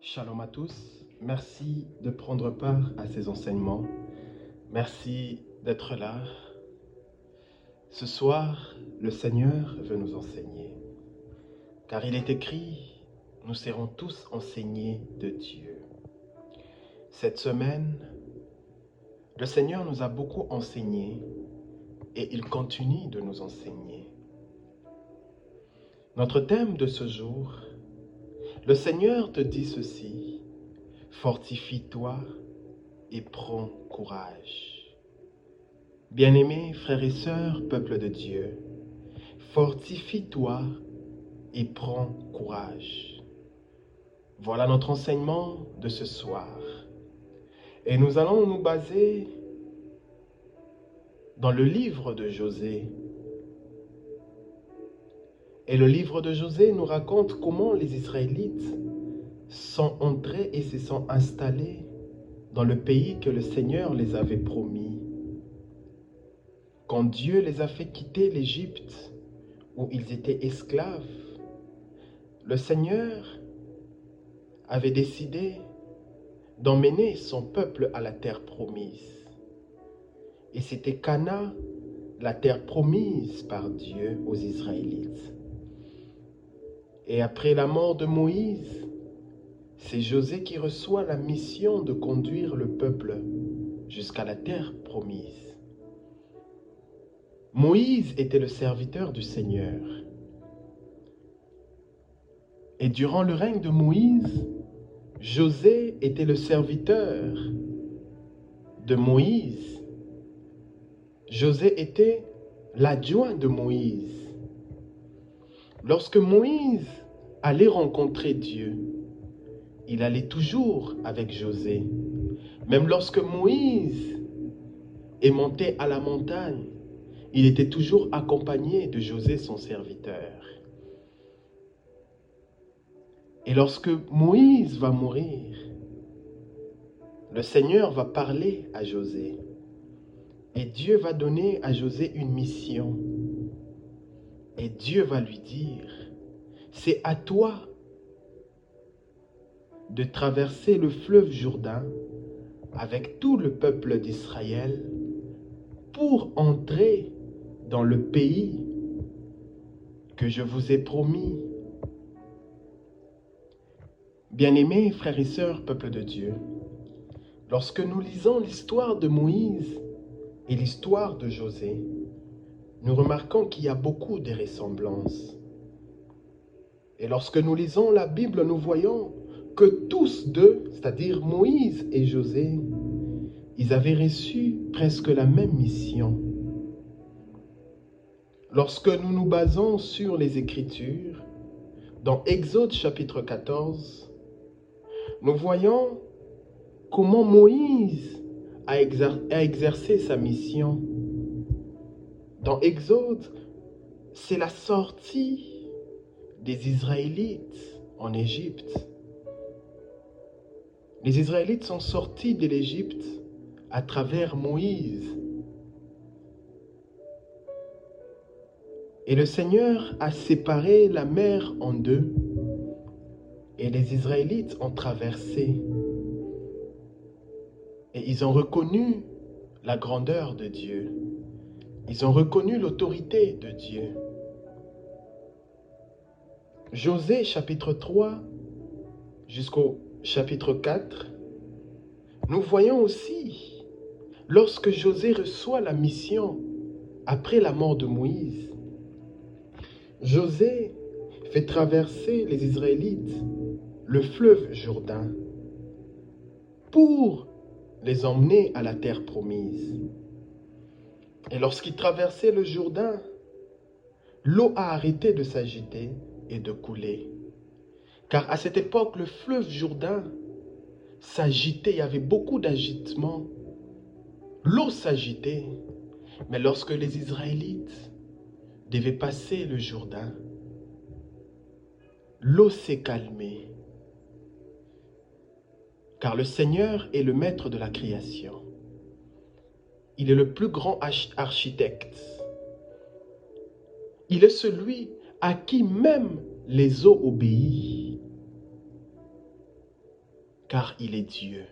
Shalom à tous, merci de prendre part à ces enseignements, merci d'être là. Ce soir, le Seigneur veut nous enseigner, car il est écrit, nous serons tous enseignés de Dieu. Cette semaine, le Seigneur nous a beaucoup enseigné et il continue de nous enseigner. Notre thème de ce jour, le Seigneur te dit ceci, fortifie-toi et prends courage. Bien-aimés frères et sœurs, peuple de Dieu, fortifie-toi et prends courage. Voilà notre enseignement de ce soir. Et nous allons nous baser dans le livre de Josée. Et le livre de Josée nous raconte comment les Israélites sont entrés et se sont installés dans le pays que le Seigneur les avait promis. Quand Dieu les a fait quitter l'Égypte, où ils étaient esclaves, le Seigneur avait décidé d'emmener son peuple à la terre promise. Et c'était Canaan, la terre promise par Dieu aux Israélites. Et après la mort de Moïse, c'est Josée qui reçoit la mission de conduire le peuple jusqu'à la terre promise. Moïse était le serviteur du Seigneur. Et durant le règne de Moïse, Josée était le serviteur de Moïse. Josée était l'adjoint de Moïse. Lorsque Moïse allait rencontrer Dieu, il allait toujours avec Josée. Même lorsque Moïse est monté à la montagne, il était toujours accompagné de Josée, son serviteur. Et lorsque Moïse va mourir, le Seigneur va parler à Josée. Et Dieu va donner à Josée une mission. Et Dieu va lui dire, c'est à toi de traverser le fleuve Jourdain avec tout le peuple d'Israël pour entrer dans le pays que je vous ai promis. Bien-aimés frères et sœurs, peuple de Dieu, lorsque nous lisons l'histoire de Moïse et l'histoire de Josée, nous remarquons qu'il y a beaucoup de ressemblances. Et lorsque nous lisons la Bible, nous voyons que tous deux, c'est-à-dire Moïse et Josée, ils avaient reçu presque la même mission. Lorsque nous nous basons sur les Écritures, dans Exode chapitre 14, nous voyons comment Moïse a exercé sa mission. Dans Exode, c'est la sortie des Israélites en Égypte. Les Israélites sont sortis de l'Égypte à travers Moïse. Et le Seigneur a séparé la mer en deux. Et les Israélites ont traversé. Et ils ont reconnu la grandeur de Dieu. Ils ont reconnu l'autorité de Dieu. Josée chapitre 3 jusqu'au chapitre 4, nous voyons aussi, lorsque Josée reçoit la mission après la mort de Moïse, Josée fait traverser les Israélites le fleuve Jourdain pour les emmener à la terre promise. Et lorsqu'ils traversaient le Jourdain, l'eau a arrêté de s'agiter et de couler. Car à cette époque, le fleuve Jourdain s'agitait, il y avait beaucoup d'agitement. L'eau s'agitait. Mais lorsque les Israélites devaient passer le Jourdain, l'eau s'est calmée. Car le Seigneur est le maître de la création. Il est le plus grand architecte. Il est celui à qui même les eaux obéissent. car il est Dieu.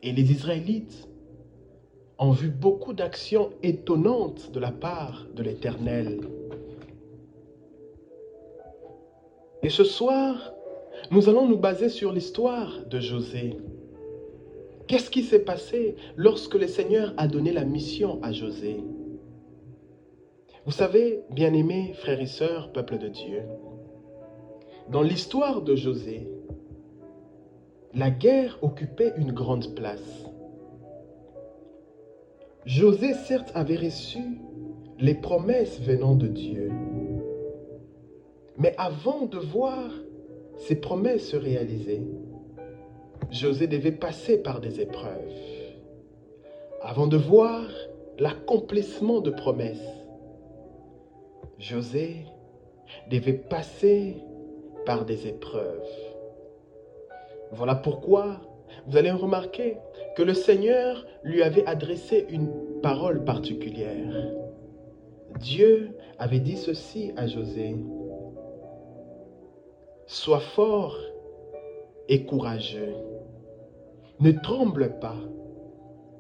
Et les Israélites ont vu beaucoup d'actions étonnantes de la part de l'Éternel. Et ce soir, nous allons nous baser sur l'histoire de José. Qu'est-ce qui s'est passé lorsque le Seigneur a donné la mission à José? Vous savez, bien-aimés frères et sœurs, peuple de Dieu, dans l'histoire de José, la guerre occupait une grande place. José, certes, avait reçu les promesses venant de Dieu. Mais avant de voir ces promesses se réaliser, José devait passer par des épreuves. Avant de voir l'accomplissement de promesses, José devait passer par des épreuves. Voilà pourquoi vous allez remarquer que le Seigneur lui avait adressé une parole particulière. Dieu avait dit ceci à José: sois fort et courageux. Ne tremble pas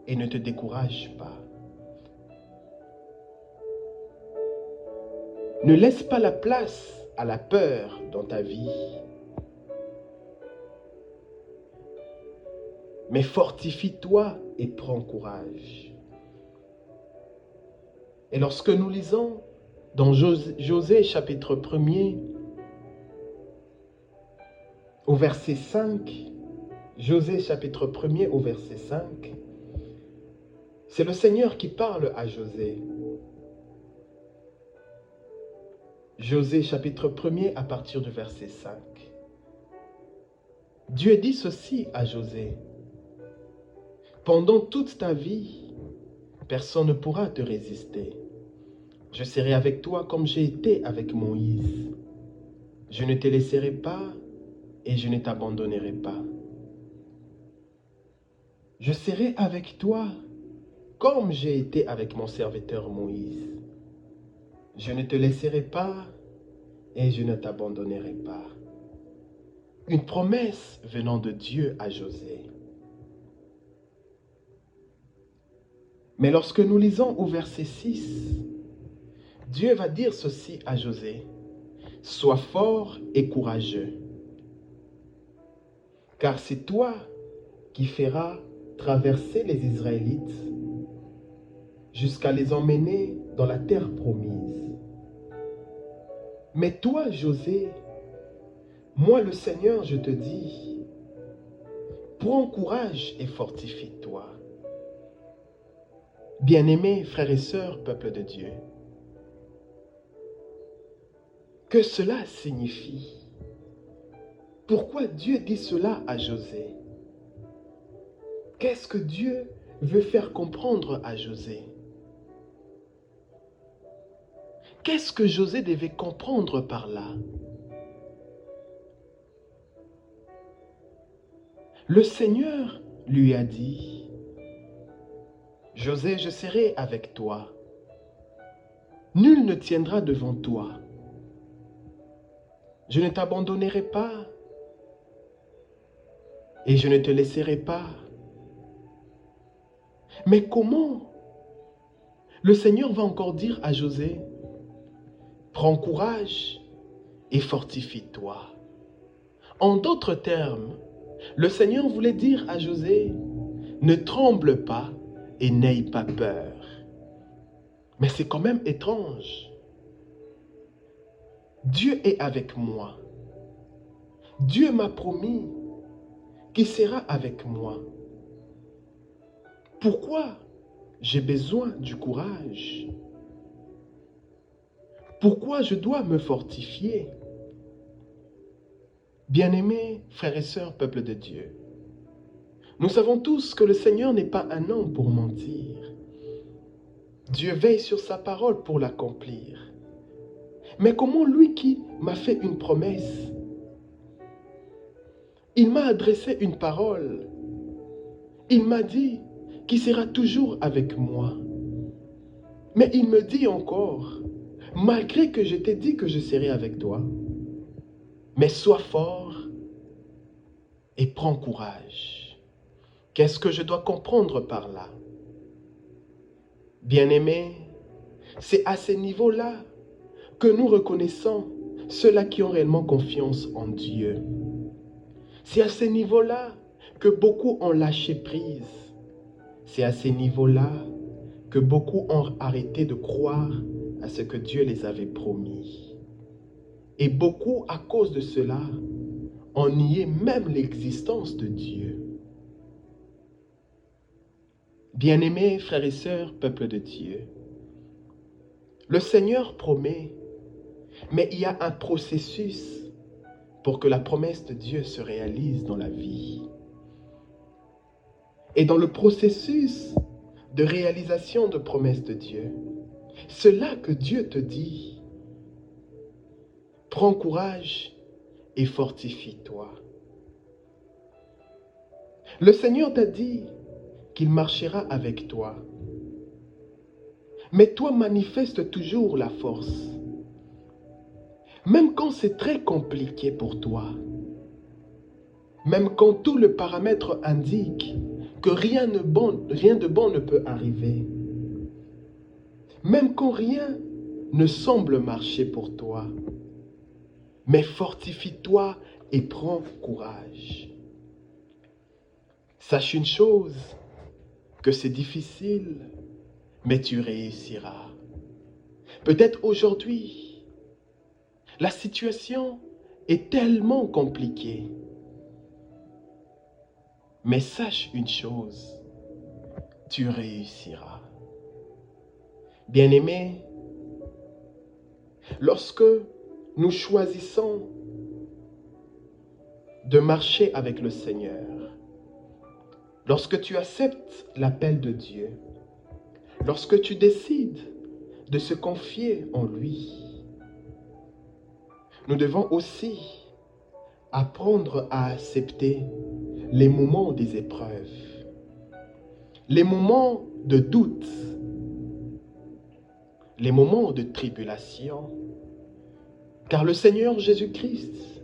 et ne te décourage pas. Ne laisse pas la place à la peur dans ta vie, mais fortifie-toi et prends courage. Et lorsque nous lisons dans Josée chapitre 1er, au verset 5, Josée chapitre 1er au verset 5, c'est le Seigneur qui parle à José. Josée chapitre 1er à partir du verset 5. Dieu dit ceci à José: pendant toute ta vie, personne ne pourra te résister. Je serai avec toi comme j'ai été avec Moïse. Je ne te laisserai pas et je ne t'abandonnerai pas. Je serai avec toi comme j'ai été avec mon serviteur Moïse. Je ne te laisserai pas et je ne t'abandonnerai pas. Une promesse venant de Dieu à José. Mais lorsque nous lisons au verset 6, Dieu va dire ceci à José: sois fort et courageux, car c'est toi qui feras traverser les Israélites jusqu'à les emmener dans la terre promise. Mais toi, José, moi le Seigneur, je te dis, prends courage et fortifie-toi. Bien-aimés frères et sœurs, peuple de Dieu, que cela signifie? Pourquoi Dieu dit cela à José? Qu'est-ce que Dieu veut faire comprendre à José? Qu'est-ce que José devait comprendre par là? Le Seigneur lui a dit: José, je serai avec toi. Nul ne tiendra devant toi. Je ne t'abandonnerai pas et je ne te laisserai pas. Mais comment? Le Seigneur va encore dire à José: prends courage et fortifie-toi. En d'autres termes, le Seigneur voulait dire à José: ne tremble pas et n'aie pas peur. Mais c'est quand même étrange. Dieu est avec moi. Dieu m'a promis qu'il sera avec moi. Pourquoi j'ai besoin du courage? Pourquoi je dois me fortifier? Bien-aimés frères et sœurs, peuple de Dieu, nous savons tous que le Seigneur n'est pas un homme pour mentir. Dieu veille sur sa parole pour l'accomplir. Mais comment lui qui m'a fait une promesse, il m'a adressé une parole, il m'a dit qu'il sera toujours avec moi. Mais il me dit encore, malgré que je t'ai dit que je serai avec toi, mais sois fort et prends courage. Qu'est-ce que je dois comprendre par là? Bien-aimés, c'est à ces niveaux-là que nous reconnaissons ceux-là qui ont réellement confiance en Dieu. C'est à ces niveaux-là que beaucoup ont lâché prise. C'est à ces niveaux-là que beaucoup ont arrêté de croire à ce que Dieu les avait promis. Et beaucoup, à cause de cela, ont nié même l'existence de Dieu. Bien-aimés frères et sœurs, peuple de Dieu, le Seigneur promet, mais il y a un processus pour que la promesse de Dieu se réalise dans la vie. Et dans le processus de réalisation de promesses de Dieu, c'est là que Dieu te dit, prends courage et fortifie-toi. Le Seigneur t'a dit qu'il marchera avec toi. Mais toi manifeste toujours la force. Même quand c'est très compliqué pour toi. Même quand tout le paramètre indique que rien de bon ne peut arriver. Même quand rien ne semble marcher pour toi. Mais fortifie-toi et prends courage. Sache une chose, que c'est difficile, mais tu réussiras. Peut-être aujourd'hui, la situation est tellement compliquée. Mais sache une chose, tu réussiras. Bien-aimés, lorsque nous choisissons de marcher avec le Seigneur, lorsque tu acceptes l'appel de Dieu, lorsque tu décides de se confier en lui, nous devons aussi apprendre à accepter les moments des épreuves, les moments de doute, les moments de tribulation. Car le Seigneur Jésus-Christ,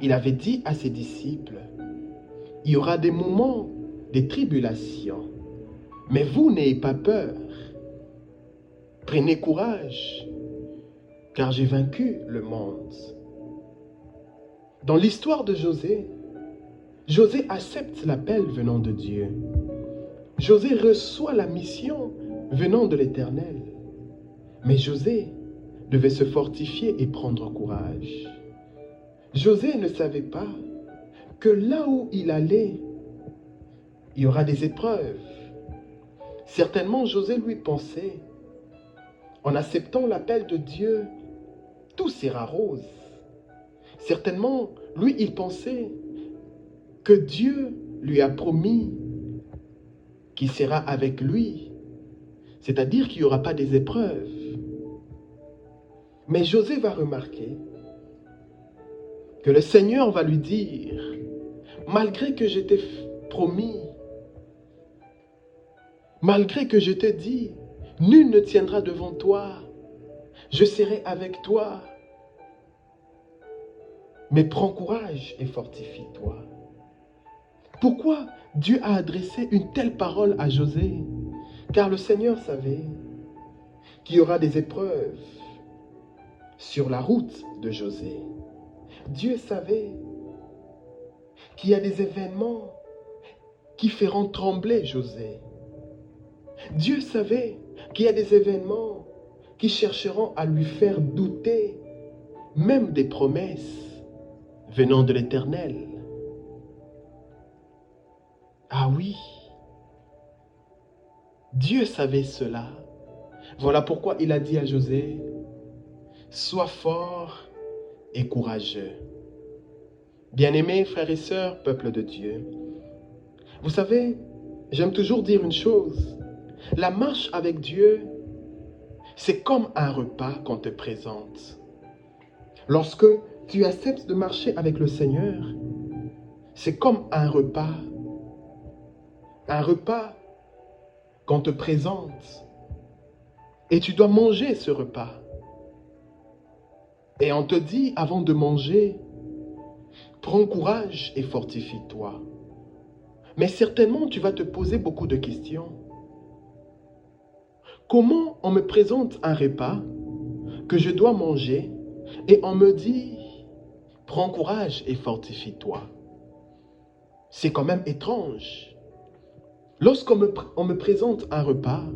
il avait dit à ses disciples, il y aura des moments de tribulation, mais vous n'ayez pas peur. Prenez courage, car j'ai vaincu le monde. Dans l'histoire de José, José accepte l'appel venant de Dieu. José reçoit la mission venant de l'Éternel. Mais José devait se fortifier et prendre courage. José ne savait pas que là où il allait, il y aura des épreuves. Certainement, José lui pensait, en acceptant l'appel de Dieu, tout sera rose. Certainement, lui, il pensait que Dieu lui a promis qu'il sera avec lui, c'est-à-dire qu'il n'y aura pas des épreuves. Mais José va remarquer que le Seigneur va lui dire, malgré que je t'ai promis, malgré que je t'ai dit, nul ne tiendra devant toi, je serai avec toi, mais prends courage et fortifie-toi. Pourquoi Dieu a adressé une telle parole à José? Car le Seigneur savait qu'il y aura des épreuves sur la route de José. Dieu savait qu'il y a des événements qui feront trembler José. Dieu savait qu'il y a des événements qui chercheront à lui faire douter même des promesses venant de l'Éternel. Ah oui, Dieu savait cela. Voilà pourquoi il a dit à José, sois fort et courageux. Bien-aimés frères et sœurs, peuple de Dieu, vous savez, j'aime toujours dire une chose, la marche avec Dieu, c'est comme un repas qu'on te présente. Lorsque tu acceptes de marcher avec le Seigneur, c'est comme un repas qu'on te présente. Et tu dois manger ce repas. Et on te dit, avant de manger, Prends courage et fortifie-toi. Mais certainement, tu vas te poser beaucoup de questions. Comment on me présente un repas que je dois manger et on me dit, prends courage et fortifie-toi? C'est quand même étrange. On me présente un repas,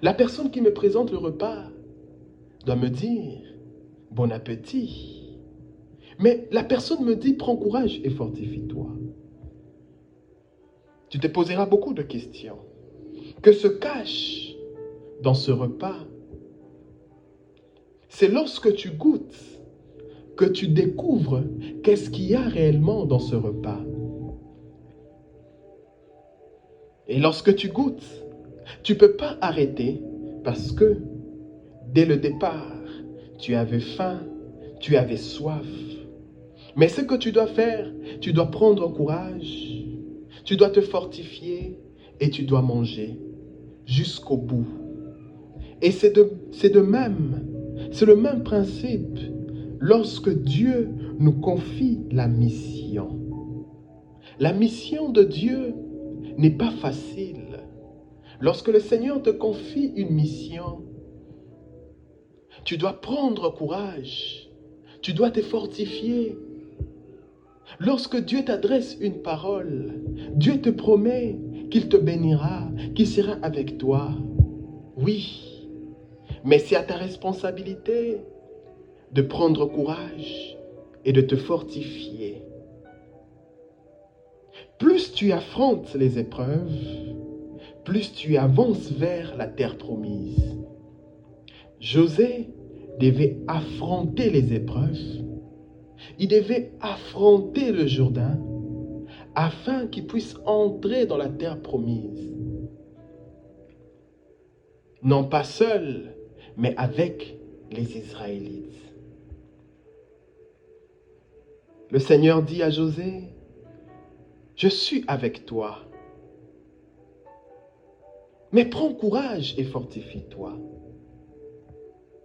la personne qui me présente le repas doit me dire, bon appétit. Mais la personne me dit, prends courage et fortifie-toi. Tu te poseras beaucoup de questions. Que se cache dans ce repas? C'est lorsque tu goûtes que tu découvres qu'est-ce qu'il y a réellement dans ce repas. Et lorsque tu goûtes, tu ne peux pas arrêter parce que dès le départ, tu avais faim, tu avais soif. Mais ce que tu dois faire, tu dois prendre courage, tu dois te fortifier et tu dois manger jusqu'au bout. Et c'est le même principe lorsque Dieu nous confie la mission. La mission de Dieu n'est pas facile. Lorsque le Seigneur te confie une mission, tu dois prendre courage, tu dois te fortifier. Lorsque Dieu t'adresse une parole, Dieu te promet qu'il te bénira, qu'il sera avec toi. Oui, mais c'est à ta responsabilité de prendre courage et de te fortifier. Plus tu affrontes les épreuves, plus tu avances vers la terre promise. José devait affronter les épreuves. Il devait affronter le Jourdain afin qu'il puisse entrer dans la terre promise. Non pas seul, mais avec les Israélites. Le Seigneur dit à José, je suis avec toi. Mais prends courage et fortifie-toi.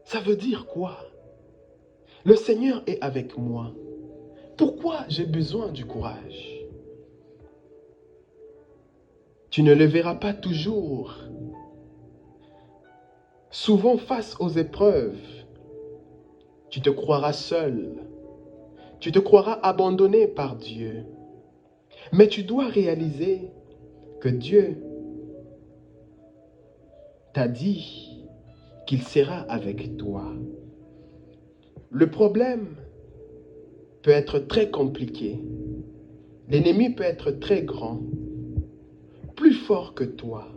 Ça veut dire quoi? Le Seigneur est avec moi. Pourquoi j'ai besoin du courage? Tu ne le verras pas toujours. Souvent face aux épreuves, tu te croiras seul. Tu te croiras abandonné par Dieu. Mais tu dois réaliser que Dieu t'a dit qu'il sera avec toi. Le problème peut être très compliqué. L'ennemi peut être très grand, plus fort que toi.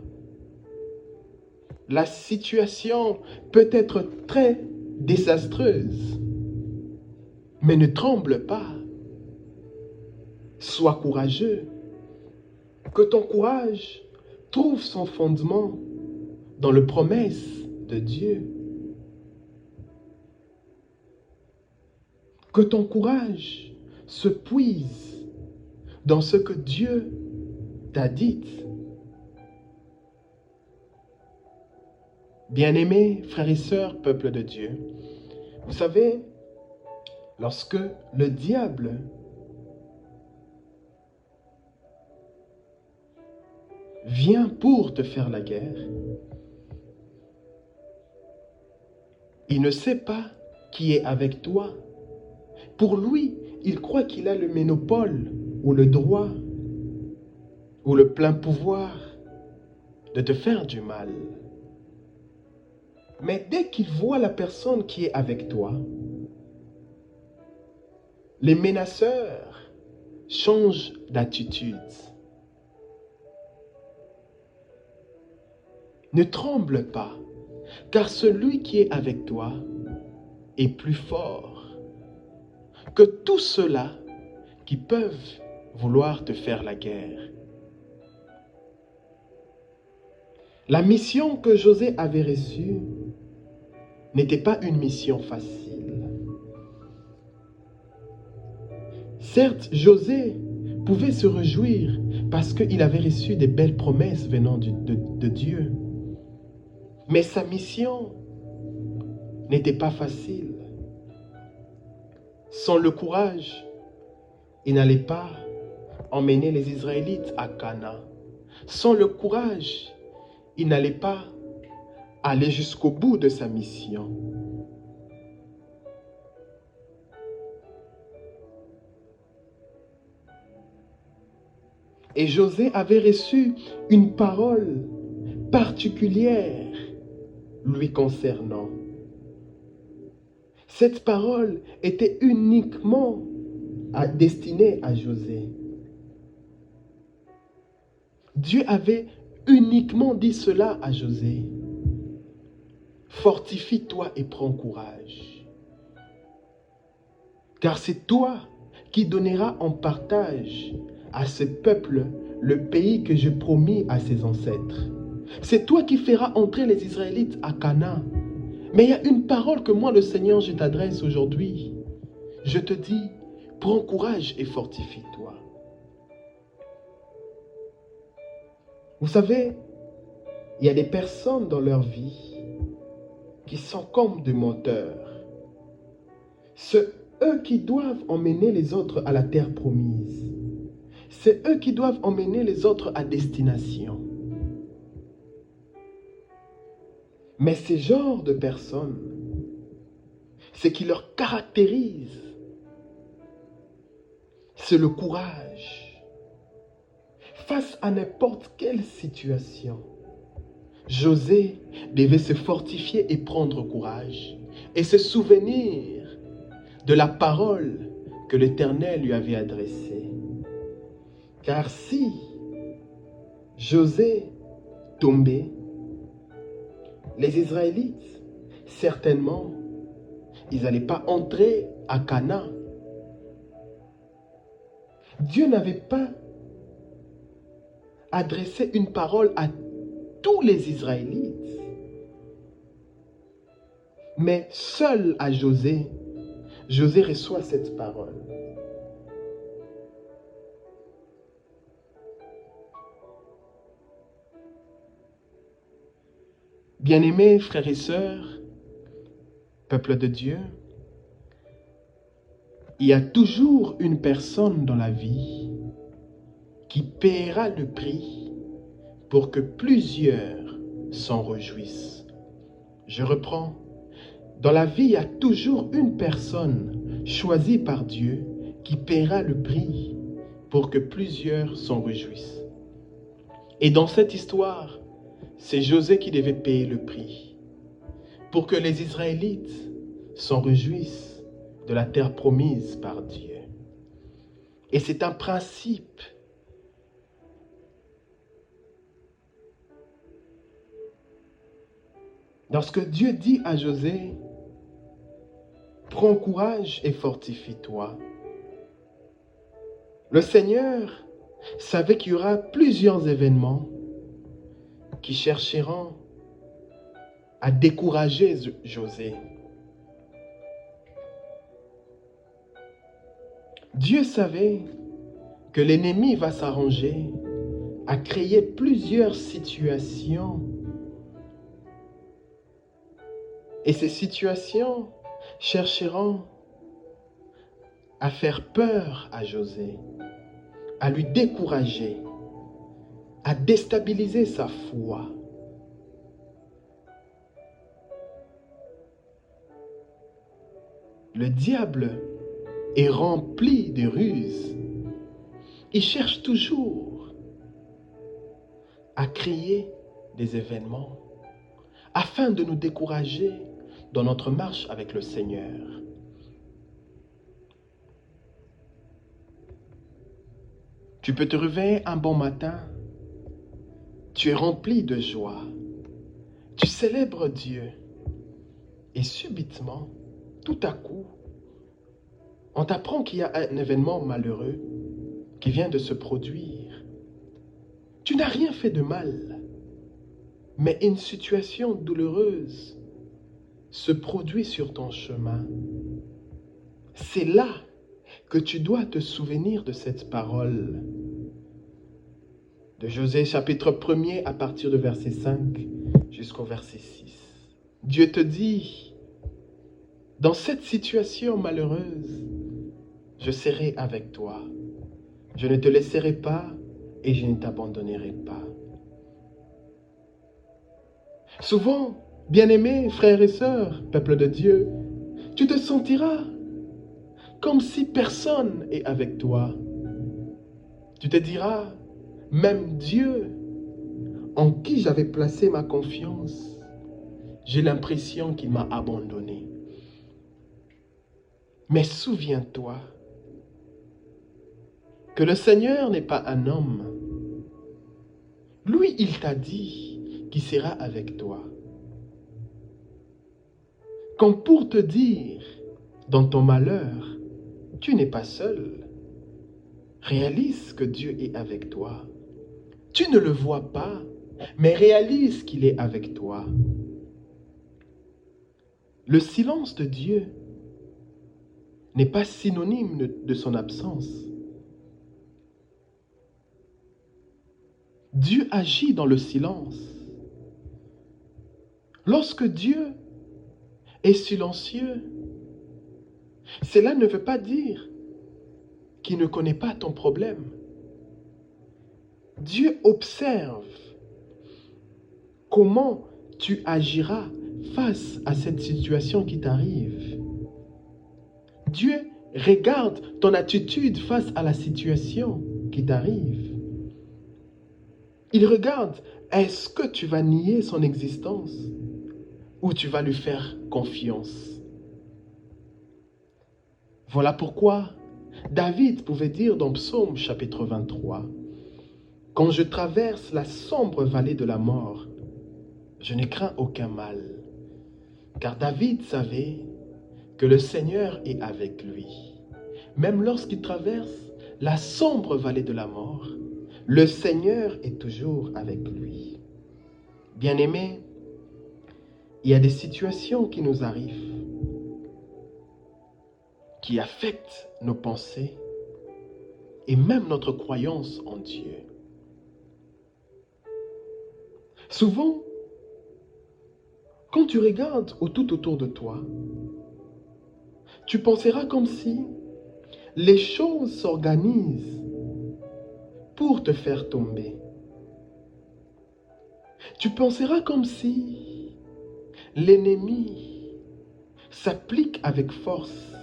La situation peut être très désastreuse. Mais ne tremble pas. Sois courageux. Que ton courage trouve son fondement dans les promesses de Dieu. Que ton courage se puise dans ce que Dieu t'a dit. Bien-aimés, frères et sœurs, peuple de Dieu, vous savez, lorsque le diable vient pour te faire la guerre, il ne sait pas qui est avec toi. Pour lui, il croit qu'il a le monopole ou le droit ou le plein pouvoir de te faire du mal. Mais dès qu'il voit la personne qui est avec toi, les menaceurs changent d'attitude. Ne tremble pas, car celui qui est avec toi est plus fort que tous ceux-là qui peuvent vouloir te faire la guerre. La mission que José avait reçue n'était pas une mission facile. Certes, José pouvait se réjouir parce qu'il avait reçu des belles promesses venant de Dieu. Mais sa mission n'était pas facile. Sans le courage, il n'allait pas emmener les Israélites à Canaan. Sans le courage, il n'allait pas aller jusqu'au bout de sa mission. Et José avait reçu une parole particulière lui concernant. Cette parole était uniquement destinée à José. Dieu avait uniquement dit cela à José. Fortifie-toi et prends courage. Car c'est toi qui donneras en partage à ce peuple le pays que j'ai promis à ses ancêtres. C'est toi qui feras entrer les Israélites à Canaan. Mais il y a une parole que moi, le Seigneur, je t'adresse aujourd'hui. Je te dis, prends courage et fortifie-toi. Vous savez, il y a des personnes dans leur vie qui sont comme des menteurs. C'est eux qui doivent emmener les autres à la terre promise. C'est eux qui doivent emmener les autres à destination. Mais ces genres de personnes, ce qui leur caractérise, c'est le courage. Face à n'importe quelle situation, José devait se fortifier et prendre courage et se souvenir de la parole que l'Éternel lui avait adressée. Car si José tombait, les Israélites, certainement, ils n'allaient pas entrer à Canaan. Dieu n'avait pas adressé une parole à tous les Israélites, mais seul à José, José reçoit cette parole. Bien-aimés frères et sœurs, peuple de Dieu, il y a toujours une personne dans la vie qui paiera le prix pour que plusieurs s'en réjouissent. Je reprends. Dans la vie, il y a toujours une personne choisie par Dieu qui paiera le prix pour que plusieurs s'en réjouissent. Et dans cette histoire, c'est José qui devait payer le prix pour que les Israélites s'en réjouissent de la terre promise par Dieu. Et c'est un principe. Lorsque Dieu dit à José, prends courage et fortifie-toi, le Seigneur savait qu'il y aura plusieurs événements qui chercheront à décourager José. Dieu savait que l'ennemi va s'arranger à créer plusieurs situations. Et ces situations chercheront à faire peur à José, à lui décourager, à déstabiliser sa foi. Le diable est rempli de ruses. Il cherche toujours à créer des événements afin de nous décourager dans notre marche avec le Seigneur. Tu peux te réveiller un bon matin, tu es rempli de joie, tu célèbres Dieu et subitement, tout à coup, on t'apprend qu'il y a un événement malheureux qui vient de se produire. Tu n'as rien fait de mal, mais une situation douloureuse se produit sur ton chemin. C'est là que tu dois te souvenir de cette parole. De Josée chapitre 1er à partir de verset 5 jusqu'au verset 6. Dieu te dit, dans cette situation malheureuse, je serai avec toi. Je ne te laisserai pas et je ne t'abandonnerai pas. Souvent, bien-aimés frères et sœurs, peuple de Dieu, tu te sentiras comme si personne est avec toi. Tu te diras, même Dieu, en qui j'avais placé ma confiance, j'ai l'impression qu'il m'a abandonné. Mais souviens-toi que le Seigneur n'est pas un homme. Lui, il t'a dit qu'il sera avec toi. Comme pour te dire, dans ton malheur, tu n'es pas seul. Réalise que Dieu est avec toi. Tu ne le vois pas, mais réalise qu'il est avec toi. Le silence de Dieu n'est pas synonyme de son absence. Dieu agit dans le silence. Lorsque Dieu est silencieux, cela ne veut pas dire qu'il ne connaît pas ton problème. Dieu observe comment tu agiras face à cette situation qui t'arrive. Dieu regarde ton attitude face à la situation qui t'arrive. Il regarde, est-ce que tu vas nier son existence ou tu vas lui faire confiance? Voilà pourquoi David pouvait dire dans Psaume chapitre 23, « Quand je traverse la sombre vallée de la mort, je ne crains aucun mal. » Car David savait que le Seigneur est avec lui. Même lorsqu'il traverse la sombre vallée de la mort, le Seigneur est toujours avec lui. Bien-aimés, il y a des situations qui nous arrivent, qui affectent nos pensées et même notre croyance en Dieu. Souvent, quand tu regardes tout autour de toi, tu penseras comme si les choses s'organisent pour te faire tomber. Tu penseras comme si l'ennemi s'applique avec force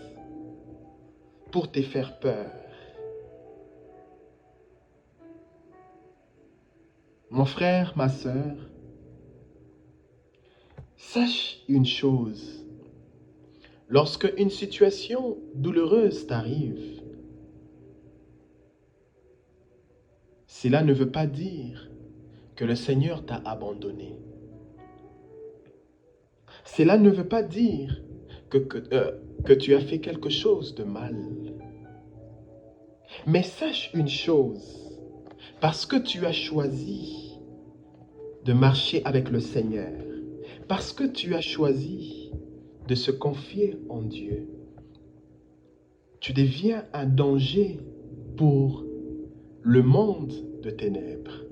pour te faire peur. Mon frère, ma sœur, sache une chose. Lorsque une situation douloureuse t'arrive, cela ne veut pas dire que le Seigneur t'a abandonné. Cela ne veut pas dire que tu as fait quelque chose de mal. Mais sache une chose, parce que tu as choisi de marcher avec le Seigneur, parce que tu as choisi de se confier en Dieu, tu deviens un danger pour le monde de ténèbres.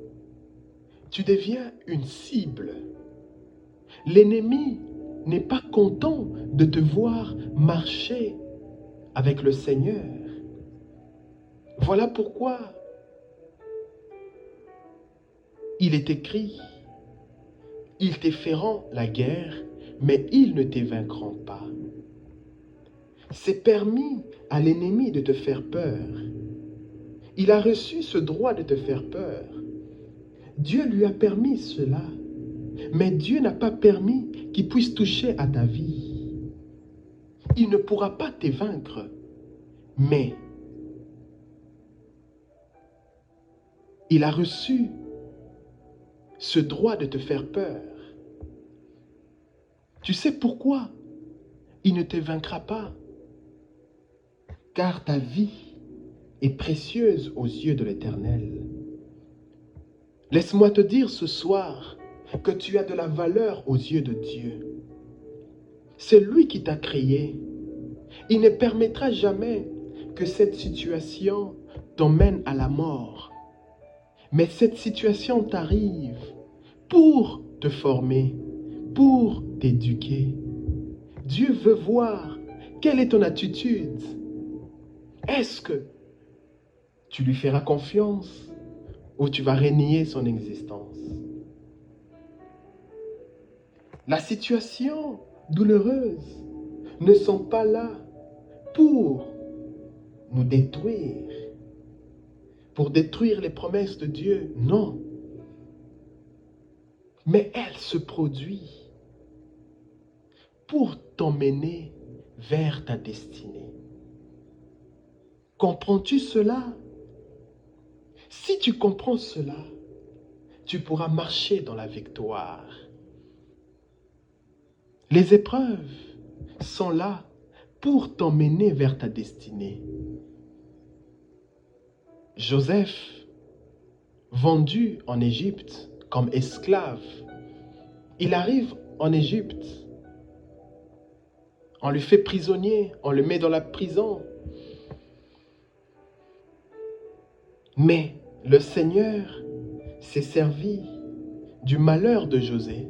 Tu deviens une cible. L'ennemi n'est pas content de te voir marcher avec le Seigneur. Voilà pourquoi il est écrit, ils te feront la guerre, mais ils ne te vaincront pas. C'est permis à l'ennemi de te faire peur. Il a reçu ce droit de te faire peur. Dieu lui a permis cela, mais Dieu n'a pas permis qu'il puisse toucher à ta vie. Il ne pourra pas te vaincre, mais il a reçu ce droit de te faire peur. Tu sais pourquoi il ne te vaincra pas? Car ta vie est précieuse aux yeux de l'Éternel. Laisse-moi te dire ce soir que tu as de la valeur aux yeux de Dieu. C'est lui qui t'a créé. Il ne permettra jamais que cette situation t'emmène à la mort. Mais cette situation t'arrive pour te former, pour t'éduquer. Dieu veut voir quelle est ton attitude. Est-ce que tu lui feras confiance ou tu vas renier son existence? La situation douloureuse ne sont pas là pour nous détruire, pour détruire les promesses de Dieu, non. Mais elle se produit pour t'emmener vers ta destinée. Comprends-tu cela? Si tu comprends cela, tu pourras marcher dans la victoire. Les épreuves sont là pour t'emmener vers ta destinée. Joseph, vendu en Égypte comme esclave, il arrive en Égypte. On lui fait prisonnier, on le met dans la prison. Mais le Seigneur s'est servi du malheur de José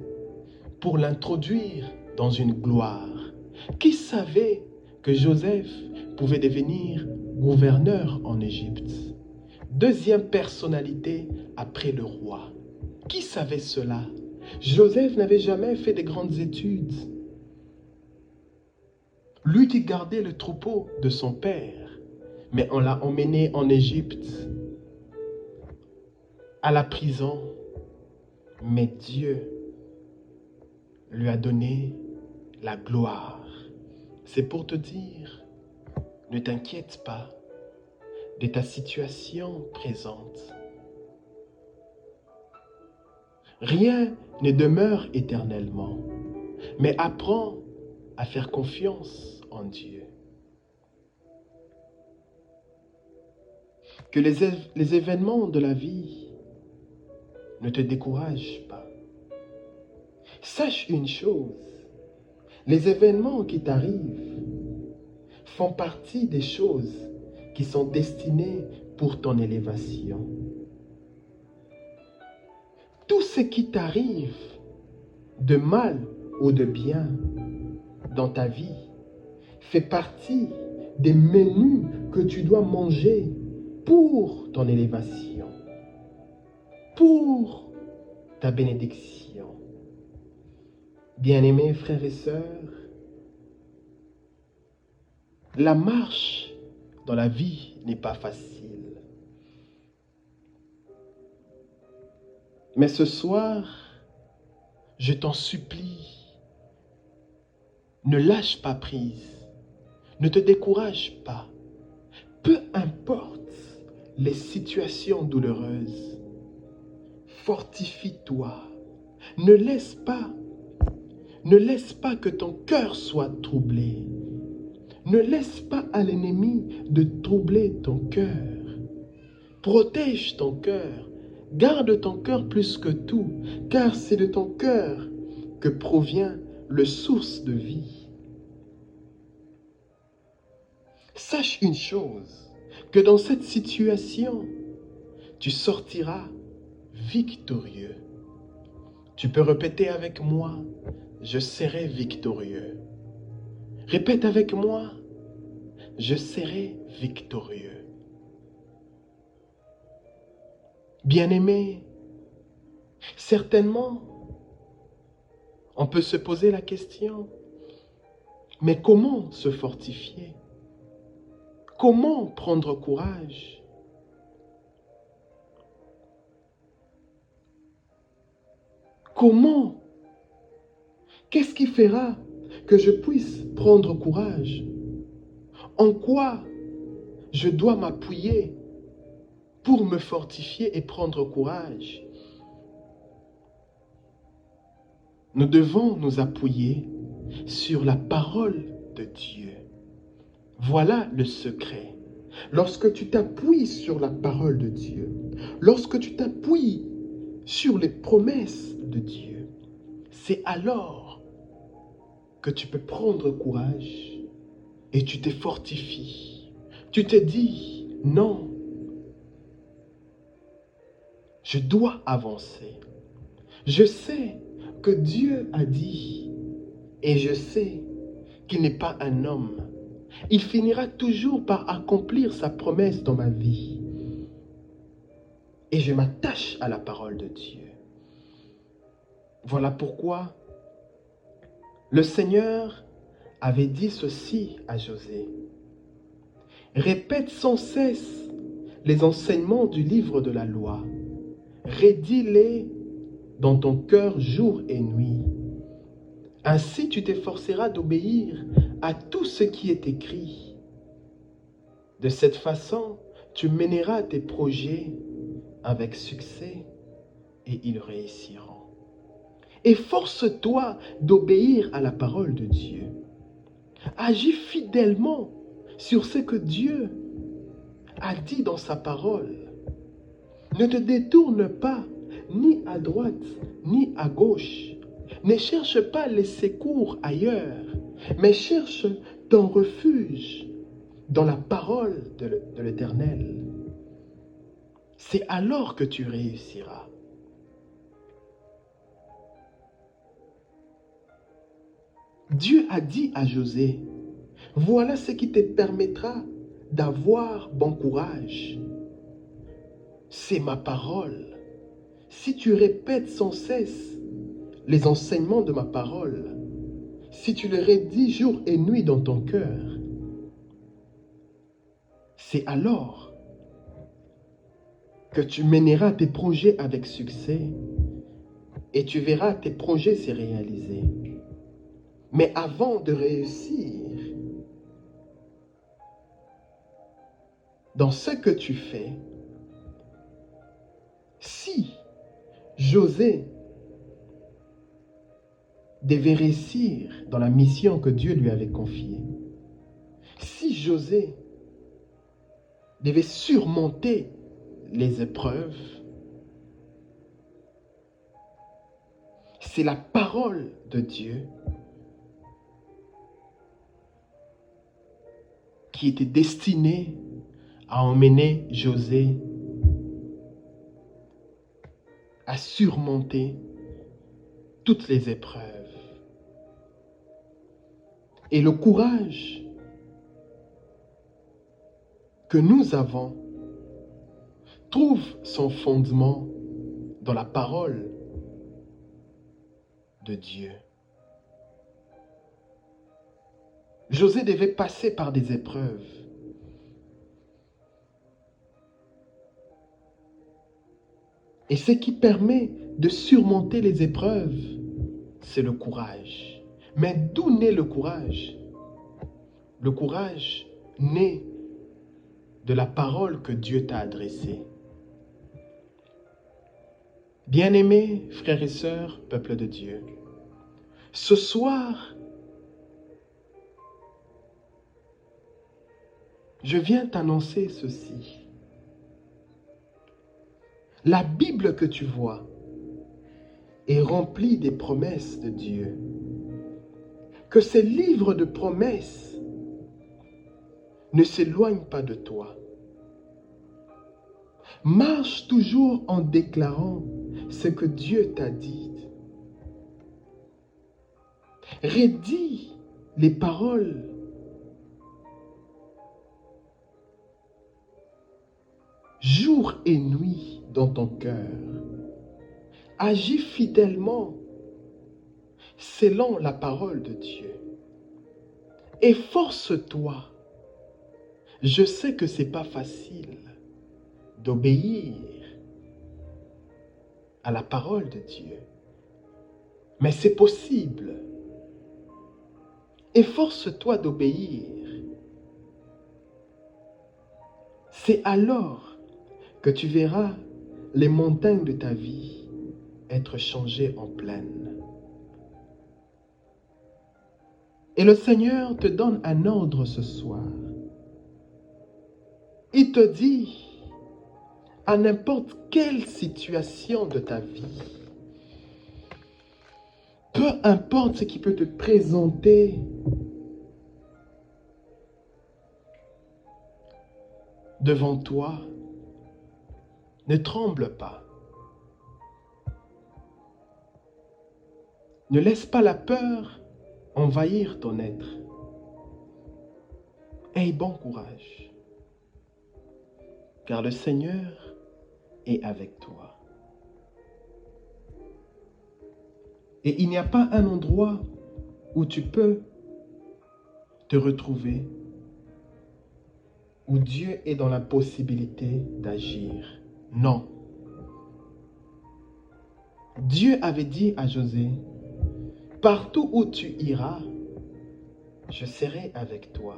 pour l'introduire dans une gloire. Qui savait que Joseph pouvait devenir gouverneur en Égypte? Deuxième personnalité après le roi. Qui savait cela? Joseph n'avait jamais fait de grandes études. Lui qui gardait le troupeau de son père, mais on l'a emmené en Égypte, à la prison. Mais Dieu lui a donné la gloire. C'est pour te dire, ne t'inquiète pas de ta situation présente. Rien ne demeure éternellement, mais apprends à faire confiance en Dieu. Que les événements de la vie ne te découragent pas. Sache une chose, les événements qui t'arrivent font partie des choses qui sont destinées pour ton élévation. Tout ce qui t'arrive, de mal ou de bien, dans ta vie, fait partie des menus que tu dois manger pour ton élévation, pour ta bénédiction. Bien-aimés frères et sœurs, la marche dans la vie n'est pas facile. Mais ce soir, je t'en supplie, ne lâche pas prise, ne te décourage pas. Peu importe les situations douloureuses, fortifie-toi. Ne laisse pas que ton cœur soit troublé. Ne laisse pas à l'ennemi de troubler ton cœur. Protège ton cœur. Garde ton cœur plus que tout, car c'est de ton cœur que provient le source de vie. Sache une chose, que dans cette situation, tu sortiras victorieux. Tu peux répéter avec moi, je serai victorieux. Répète avec moi, je serai victorieux. Bien-aimé, certainement, on peut se poser la question, mais comment se fortifier? Comment prendre courage? Comment? Qu'est-ce qui fera que je puisse prendre courage? En quoi je dois m'appuyer pour me fortifier et prendre courage? Nous devons nous appuyer sur la parole de Dieu. Voilà le secret. Lorsque tu t'appuies sur la parole de Dieu, lorsque tu t'appuies sur les promesses de Dieu, c'est alors que tu peux prendre courage et tu te fortifies. Tu te dis, non, je dois avancer. Je sais que Dieu a dit et je sais qu'il n'est pas un homme il finira toujours par accomplir sa promesse dans ma vie. Et je m'attache à la parole de Dieu. Voilà pourquoi le Seigneur avait dit ceci à José. Répète sans cesse les enseignements du livre de la loi. Rédis-les dans ton cœur jour et nuit. Ainsi tu t'efforceras d'obéir à tout ce qui est écrit. De cette façon, tu mèneras tes projets avec succès et ils réussiront. Efforce-toi d'obéir à la parole de Dieu. Agis fidèlement sur ce que Dieu a dit dans sa parole. Ne te détourne pas ni à droite ni à gauche. Ne cherche pas les secours ailleurs, mais cherche ton refuge dans la parole de l'Éternel. C'est alors que tu réussiras. Dieu a dit à José, voilà ce qui te permettra d'avoir bon courage. C'est ma parole. Si tu répètes sans cesse les enseignements de ma parole, si tu les redis jour et nuit dans ton cœur, c'est alors que tu mèneras tes projets avec succès et tu verras tes projets se réaliser. Mais avant de réussir dans ce que tu fais, si José devait réussir dans la mission que Dieu lui avait confiée, si José devait surmonter les épreuves, c'est la parole de Dieu qui était destinée à emmener José à surmonter toutes les épreuves. Et le courage que nous avons trouve son fondement dans la parole de Dieu. José devait passer par des épreuves. Et ce qui permet de surmonter les épreuves, c'est le courage. Mais d'où naît le courage? Le courage naît de la parole que Dieu t'a adressée. Bien-aimés, frères et sœurs, peuple de Dieu, ce soir, je viens t'annoncer ceci. La Bible que tu vois est remplie des promesses de Dieu. Que ces livres de promesses ne s'éloignent pas de toi. Marche toujours en déclarant ce que Dieu t'a dit. Rédis les paroles jour et nuit dans ton cœur. Agis fidèlement selon la parole de Dieu. Efforce-toi. Je sais que ce n'est pas facile d'obéir à la parole de Dieu, mais c'est possible. Efforce-toi d'obéir. C'est alors que tu verras les montagnes de ta vie être changées en plaines. Et le Seigneur te donne un ordre ce soir. Il te dit, à n'importe quelle situation de ta vie, peu importe ce qui peut te présenter, devant toi, ne tremble pas. Ne laisse pas la peur envahir ton être. Aie bon courage, car le Seigneur est avec toi. Et il n'y a pas un endroit où tu peux te retrouver, où Dieu est dans la possibilité d'agir. Non. Dieu avait dit à José, partout où tu iras, je serai avec toi.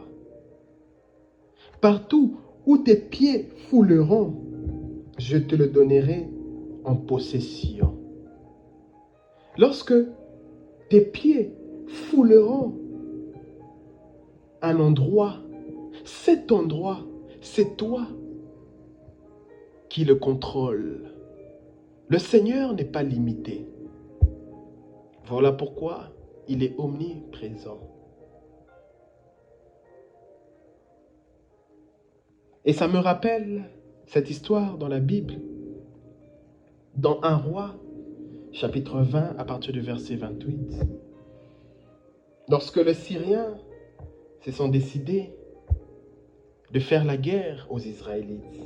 Partout où tes pieds fouleront, je te le donnerai en possession. Lorsque tes pieds fouleront un endroit, cet endroit, c'est toi qui le contrôle. Le Seigneur n'est pas limité. Voilà pourquoi il est omniprésent. Et ça me rappelle cette histoire dans la Bible, dans 1 Roi, chapitre 20, à partir du verset 28. Lorsque les Syriens se sont décidés de faire la guerre aux Israélites,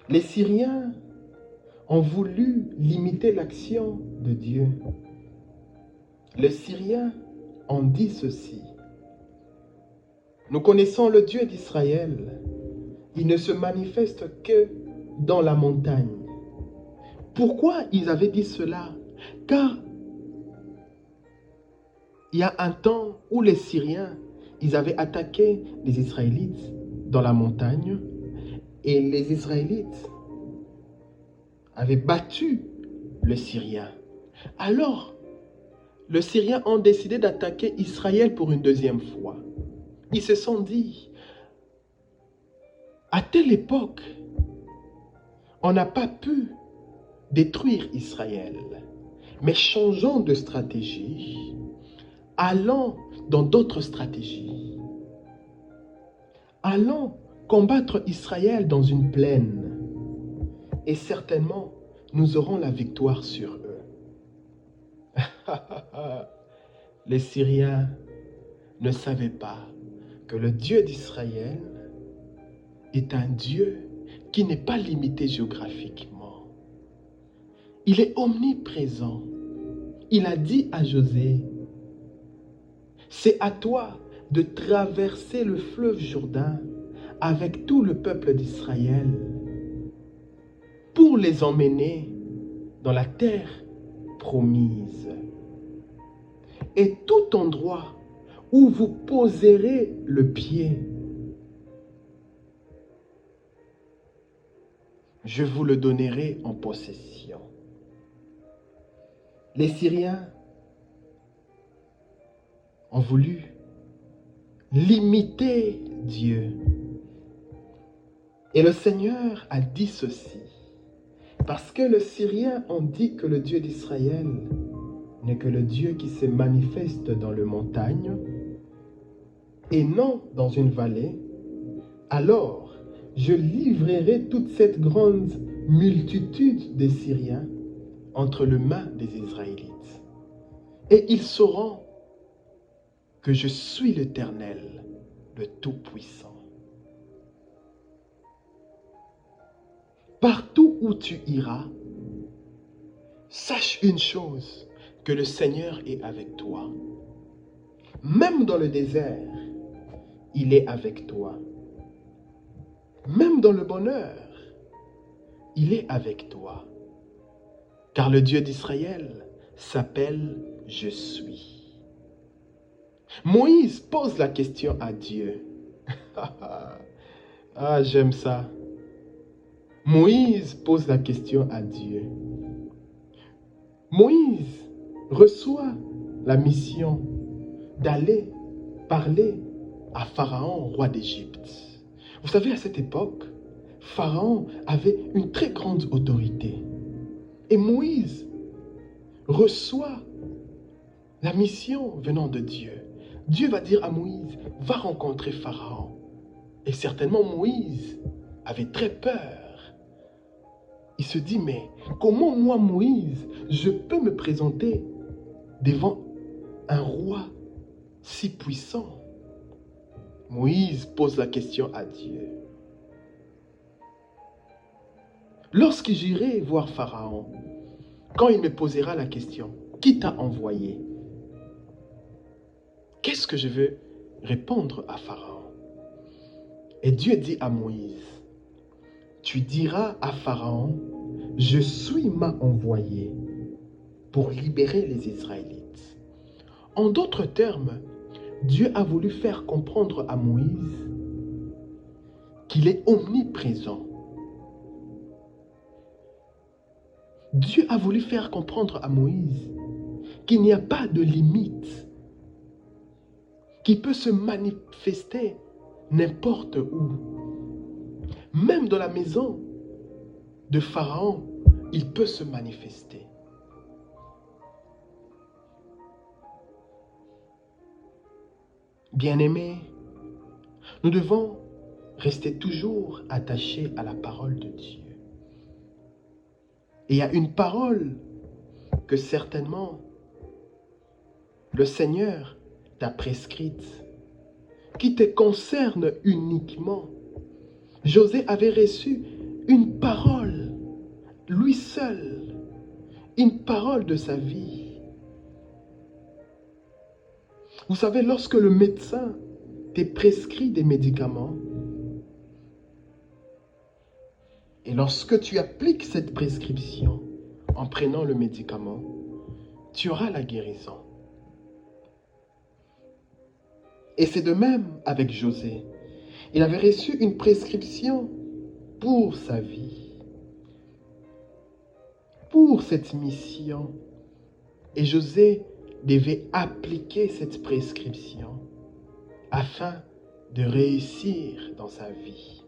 les Syriens ont voulu limiter l'action de Dieu. Les Syriens ont dit ceci: nous connaissons le Dieu d'Israël. Il ne se manifeste que dans la montagne. Pourquoi ils avaient dit cela? Car il y a un temps où les Syriens, ils avaient attaqué les Israélites dans la montagne et les Israélites avaient battu le Syrien. Alors, les Syriens ont décidé d'attaquer Israël pour une deuxième fois. Ils se sont dit, à telle époque, on n'a pas pu détruire Israël, mais changeons de stratégie, allons dans d'autres stratégies. Allons combattre Israël dans une plaine et certainement nous aurons la victoire sur eux. Les Syriens ne savaient pas que le Dieu d'Israël est un Dieu qui n'est pas limité géographiquement. Il est omniprésent. Il a dit à José, c'est à toi de traverser le fleuve Jourdain avec tout le peuple d'Israël pour les emmener dans la terre promise. Et tout endroit où vous poserez le pied, je vous le donnerai en possession. Les Syriens ont voulu limiter Dieu. Et le Seigneur a dit ceci, parce que les Syriens ont dit que le Dieu d'Israël n'est que le Dieu qui se manifeste dans les montagnes et non dans une vallée, alors je livrerai toute cette grande multitude des Syriens entre les mains des Israélites. Et ils sauront que je suis l'Éternel, le Tout-Puissant. Partout où tu iras, sache une chose, que le Seigneur est avec toi. Même dans le désert, il est avec toi. Même dans le bonheur, il est avec toi. Car le Dieu d'Israël s'appelle « Je suis ». Moïse pose la question à Dieu. Ah, j'aime ça. Moïse pose la question à Dieu. Moïse reçoit la mission d'aller parler à Pharaon, roi d'Égypte. Vous savez, à cette époque, Pharaon avait une très grande autorité. Et Moïse reçoit la mission venant de Dieu. Dieu va dire à Moïse, va rencontrer Pharaon. Et certainement Moïse avait très peur. Il se dit, mais comment moi, Moïse, je peux me présenter devant un roi si puissant? Moïse pose la question à Dieu. Lorsque j'irai voir Pharaon, quand il me posera la question, qui t'a envoyé? Qu'est-ce que je veux répondre à Pharaon? Et Dieu dit à Moïse, tu diras à Pharaon, je suis m'a envoyé pour libérer les Israélites. En d'autres termes, Dieu a voulu faire comprendre à Moïse qu'il est omniprésent. Dieu a voulu faire comprendre à Moïse qu'il n'y a pas de limite, qui peut se manifester n'importe où. Même dans la maison de Pharaon, il peut se manifester. Bien-aimés, nous devons rester toujours attachés à la parole de Dieu. Et il y a une parole que certainement le Seigneur t'a prescrite, qui te concerne uniquement. José avait reçu une parole, lui seul, une parole de sa vie. Vous savez, lorsque le médecin te prescrit des médicaments, et lorsque tu appliques cette prescription en prenant le médicament, tu auras la guérison. Et c'est de même avec José. Il avait reçu une prescription pour sa vie, pour cette mission. Et José devait appliquer cette prescription afin de réussir dans sa vie.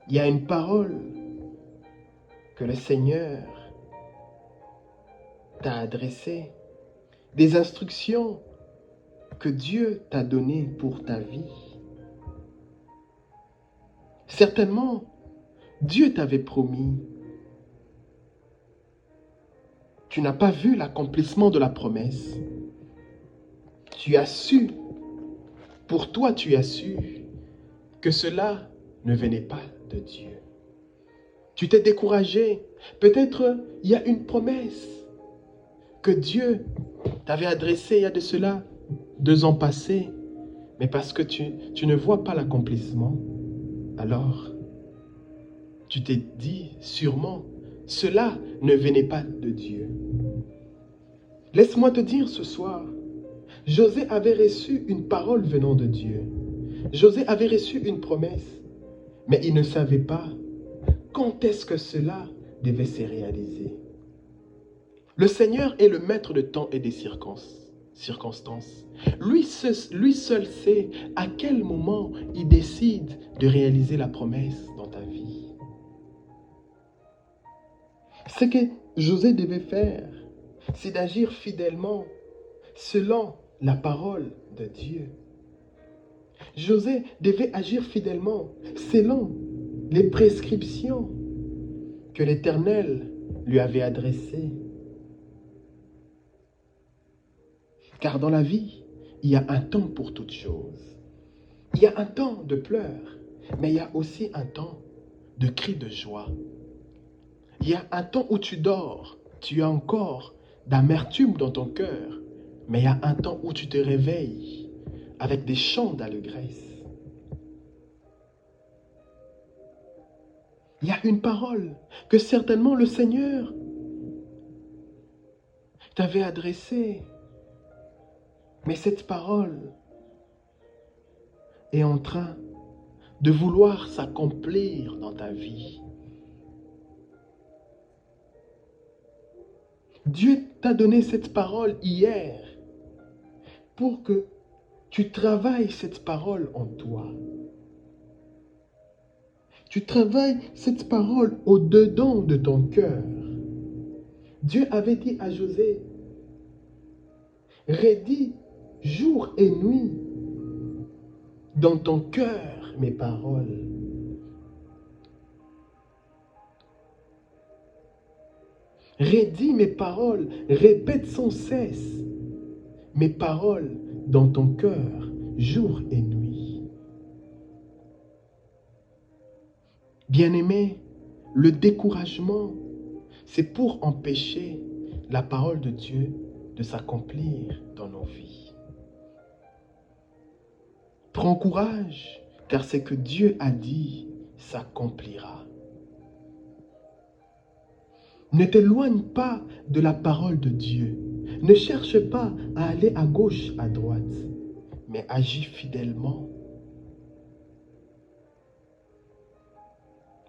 Il y a une parole que le Seigneur t'a adressée, des instructions que Dieu t'a données pour ta vie. Certainement, Dieu t'avait promis. Tu n'as pas vu l'accomplissement de la promesse. Tu as su, pour toi tu as su, que cela ne venait pas de Dieu. Tu t'es découragé. Peut-être il y a une promesse que Dieu t'avait adressée il y a de cela 2 ans passés, mais parce que tu ne vois pas l'accomplissement, alors tu t'es dit sûrement, cela ne venait pas de Dieu. Laisse-moi te dire ce soir, José avait reçu une parole venant de Dieu. José avait reçu une promesse, mais il ne savait pas quand est-ce que cela devait se réaliser. Le Seigneur est le maître de temps et des circonstances. Lui seul sait à quel moment il décide de réaliser la promesse dans ta vie. Ce que José devait faire, c'est d'agir fidèlement selon la parole de Dieu. José devait agir fidèlement selon les prescriptions que l'Éternel lui avait adressées. Car dans la vie, il y a un temps pour toutes choses. Il y a un temps de pleurs, mais il y a aussi un temps de cris de joie. Il y a un temps où tu dors, tu as encore d'amertume dans ton cœur, mais il y a un temps où tu te réveilles avec des chants d'allégresse. Il y a une parole que certainement le Seigneur t'avait adressée, mais cette parole est en train de vouloir s'accomplir dans ta vie. Dieu t'a donné cette parole hier pour que tu travailles cette parole en toi. Tu travailles cette parole au-dedans de ton cœur. Dieu avait dit à José, rédis jour et nuit dans ton cœur mes paroles. Rédis mes paroles, répète sans cesse mes paroles dans ton cœur jour et nuit. Bien-aimé, le découragement, c'est pour empêcher la parole de Dieu de s'accomplir dans nos vies. Prends courage, car ce que Dieu a dit s'accomplira. Ne t'éloigne pas de la parole de Dieu. Ne cherche pas à aller à gauche, à droite, mais agis fidèlement.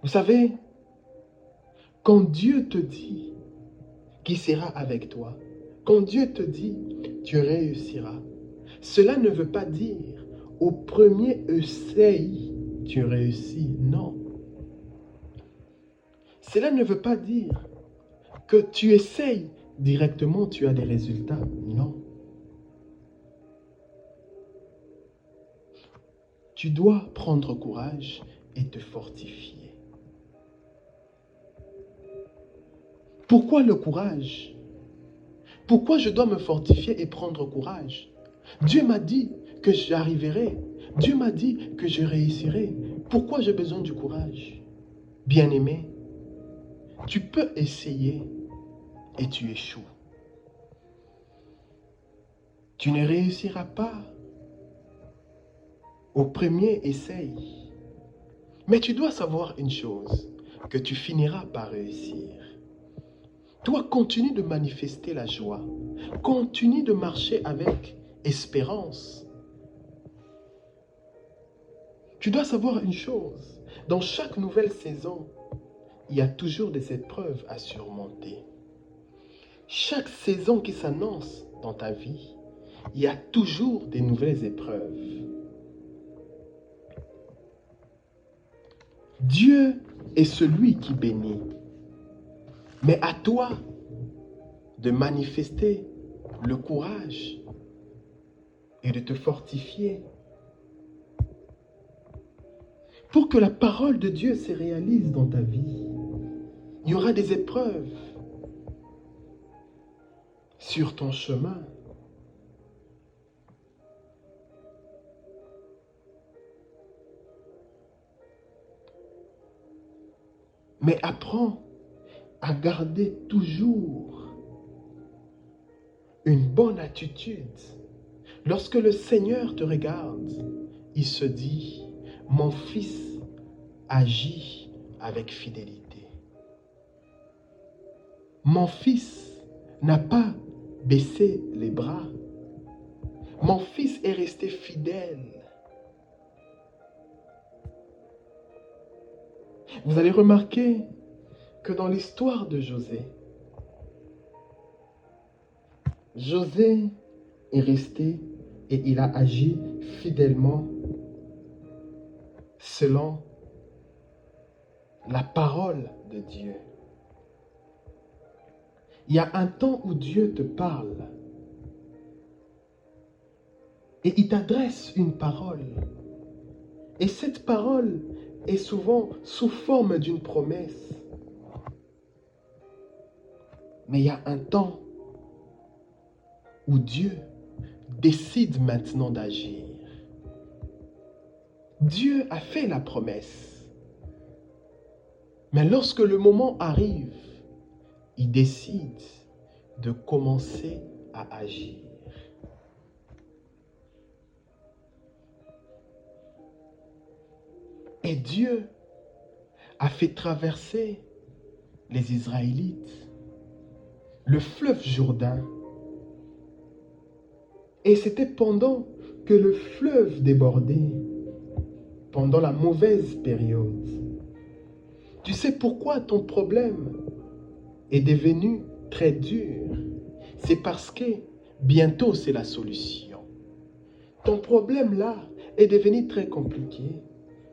Vous savez, quand Dieu te dit qu'il sera avec toi, quand Dieu te dit tu réussiras, cela ne veut pas dire au premier essai tu réussis. Non. Cela ne veut pas dire que tu essayes directement, tu as des résultats. Non. Tu dois prendre courage et te fortifier. Pourquoi le courage? Pourquoi je dois me fortifier et prendre courage? Dieu m'a dit que j'arriverai. Dieu m'a dit que je réussirai. Pourquoi j'ai besoin du courage? Bien-aimé, tu peux essayer et tu échoues. Tu ne réussiras pas au premier essai. Mais tu dois savoir une chose, que tu finiras par réussir. Toi, continue de manifester la joie. Continue de marcher avec espérance. Tu dois savoir une chose, dans chaque nouvelle saison, il y a toujours des épreuves à surmonter. Chaque saison qui s'annonce dans ta vie, il y a toujours des nouvelles épreuves. Dieu est celui qui bénit. Mais à toi de manifester le courage et de te fortifier pour que la parole de Dieu se réalise dans ta vie. Il y aura des épreuves sur ton chemin. Mais apprends à garder toujours une bonne attitude. Lorsque le Seigneur te regarde, il se dit, mon fils agit avec fidélité. Mon fils n'a pas baissé les bras. Mon fils est resté fidèle. Vous allez remarquer que dans l'histoire de José, José est resté et il a agi fidèlement selon la parole de Dieu. Il y a un temps où Dieu te parle et il t'adresse une parole. Et cette parole est souvent sous forme d'une promesse. Mais il y a un temps où Dieu décide maintenant d'agir. Dieu a fait la promesse. Mais lorsque le moment arrive, il décide de commencer à agir. Et Dieu a fait traverser les Israélites le fleuve Jourdain. Et c'était pendant que le fleuve débordait, pendant la mauvaise période. Tu sais pourquoi ton problème est devenu très dur? C'est parce que bientôt c'est la solution. Ton problème là est devenu très compliqué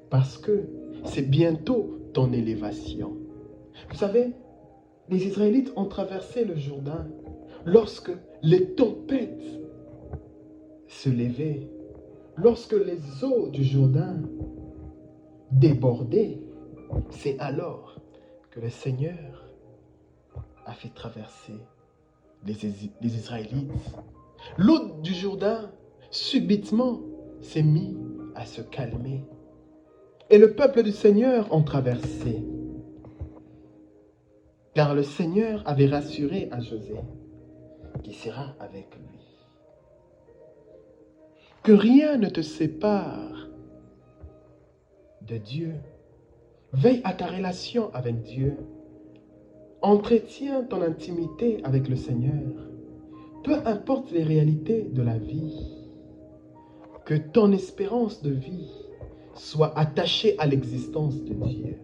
parce que c'est bientôt ton élévation. Vous savez, les Israélites ont traversé le Jourdain lorsque les tempêtes se levaient, lorsque les eaux du Jourdain débordaient. C'est alors que le Seigneur a fait traverser les Israélites. L'eau du Jourdain subitement s'est mis à se calmer. Et le peuple du Seigneur en traversait. Car le Seigneur avait rassuré à José qu'il sera avec lui. Que rien ne te sépare de Dieu. Veille à ta relation avec Dieu. Entretiens ton intimité avec le Seigneur. Peu importe les réalités de la vie, que ton espérance de vie soit attachée à l'existence de Dieu.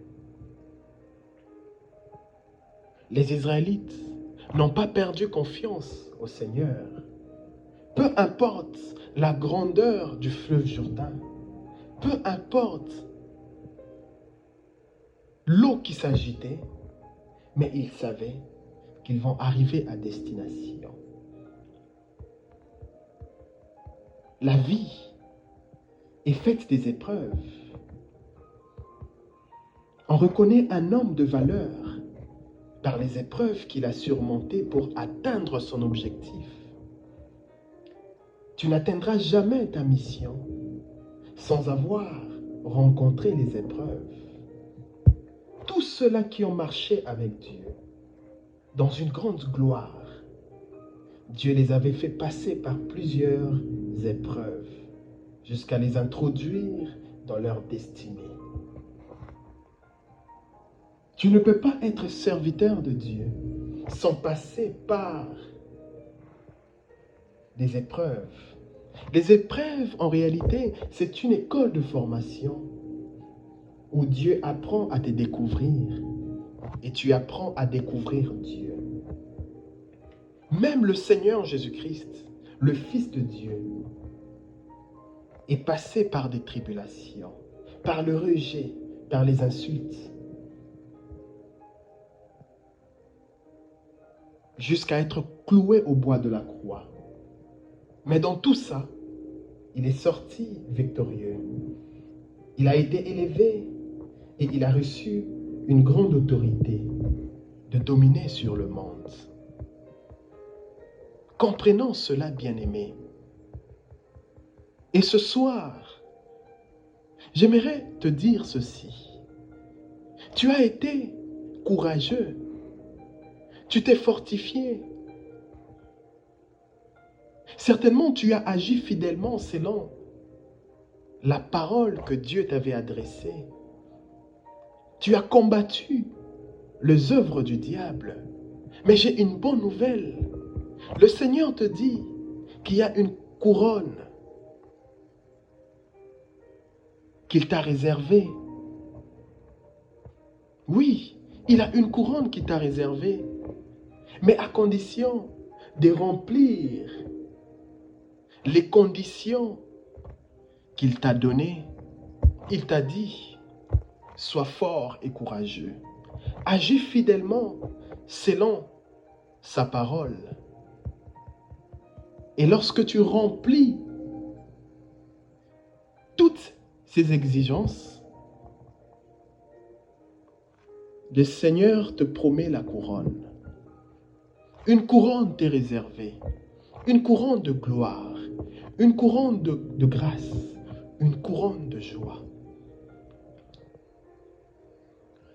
Les Israélites n'ont pas perdu confiance au Seigneur. Peu importe la grandeur du fleuve Jourdain, peu importe l'eau qui s'agitait, mais ils savaient qu'ils vont arriver à destination. La vie est faite des épreuves. On reconnaît un homme de valeur par les épreuves qu'il a surmontées pour atteindre son objectif. Tu n'atteindras jamais ta mission sans avoir rencontré les épreuves. Tous ceux-là qui ont marché avec Dieu dans une grande gloire, Dieu les avait fait passer par plusieurs épreuves jusqu'à les introduire dans leur destinée. Tu ne peux pas être serviteur de Dieu sans passer par des épreuves. Les épreuves, en réalité, c'est une école de formation où Dieu apprend à te découvrir et tu apprends à découvrir Dieu. Même le Seigneur Jésus-Christ, le Fils de Dieu, est passé par des tribulations, par le rejet, par les insultes, jusqu'à être cloué au bois de la croix. Mais dans tout ça, il est sorti victorieux. Il a été élevé et il a reçu une grande autorité de dominer sur le monde. Comprenons cela, bien-aimés. Et ce soir, j'aimerais te dire ceci. Tu as été courageux. Tu t'es fortifié. Certainement, tu as agi fidèlement selon la parole que Dieu t'avait adressée. Tu as combattu les œuvres du diable. Mais j'ai une bonne nouvelle. Le Seigneur te dit qu'il y a une couronne qu'il t'a réservée. Oui, il a une couronne qu'il t'a réservée, mais à condition de remplir les conditions qu'il t'a données. Il t'a dit, sois fort et courageux. Agis fidèlement selon sa parole. Et lorsque tu remplis toutes ces exigences, le Seigneur te promet la couronne. Une couronne t'est réservée. Une couronne de gloire. Une couronne de grâce. Une couronne de joie.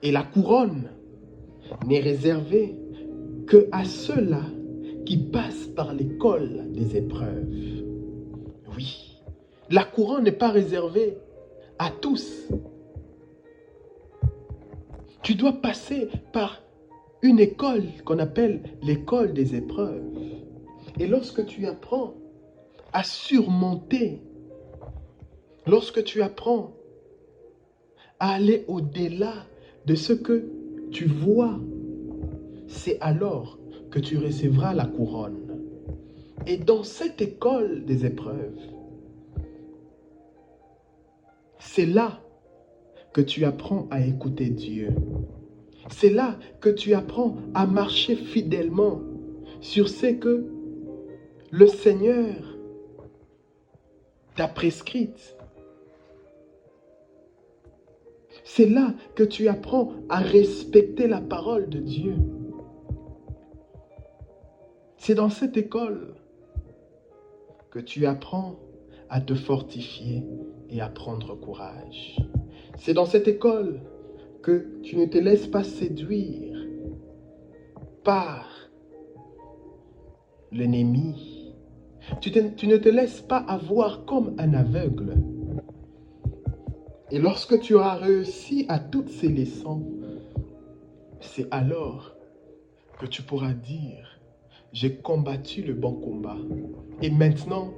Et la couronne n'est réservée que à ceux-là qui passent par l'école des épreuves. Oui, la couronne n'est pas réservée à tous. Tu dois passer par une école qu'on appelle l'école des épreuves. Et lorsque tu apprends à surmonter, lorsque tu apprends à aller au-delà de ce que tu vois, c'est alors que tu recevras la couronne. Et dans cette école des épreuves, c'est là que tu apprends à écouter Dieu. C'est là que tu apprends à marcher fidèlement sur ce que le Seigneur t'a prescrit. C'est là que tu apprends à respecter la parole de Dieu. C'est dans cette école que tu apprends à te fortifier et à prendre courage. C'est dans cette école que tu ne te laisses pas séduire par l'ennemi. Tu ne te laisses pas avoir comme un aveugle. Et lorsque tu auras réussi à toutes ces leçons, c'est alors que tu pourras dire, j'ai combattu le bon combat. Et maintenant,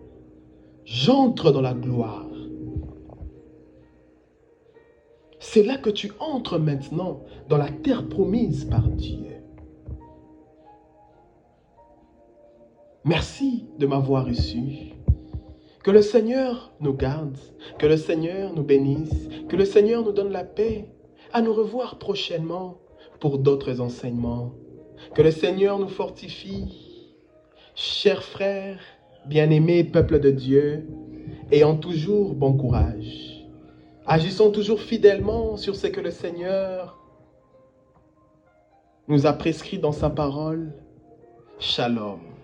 j'entre dans la gloire. C'est là que tu entres maintenant dans la terre promise par Dieu. Merci de m'avoir reçu. Que le Seigneur nous garde, que le Seigneur nous bénisse, que le Seigneur nous donne la paix. À nous revoir prochainement pour d'autres enseignements. Que le Seigneur nous fortifie. Chers frères, bien-aimés peuple de Dieu, ayons toujours bon courage. Agissons toujours fidèlement sur ce que le Seigneur nous a prescrit dans sa parole. Shalom.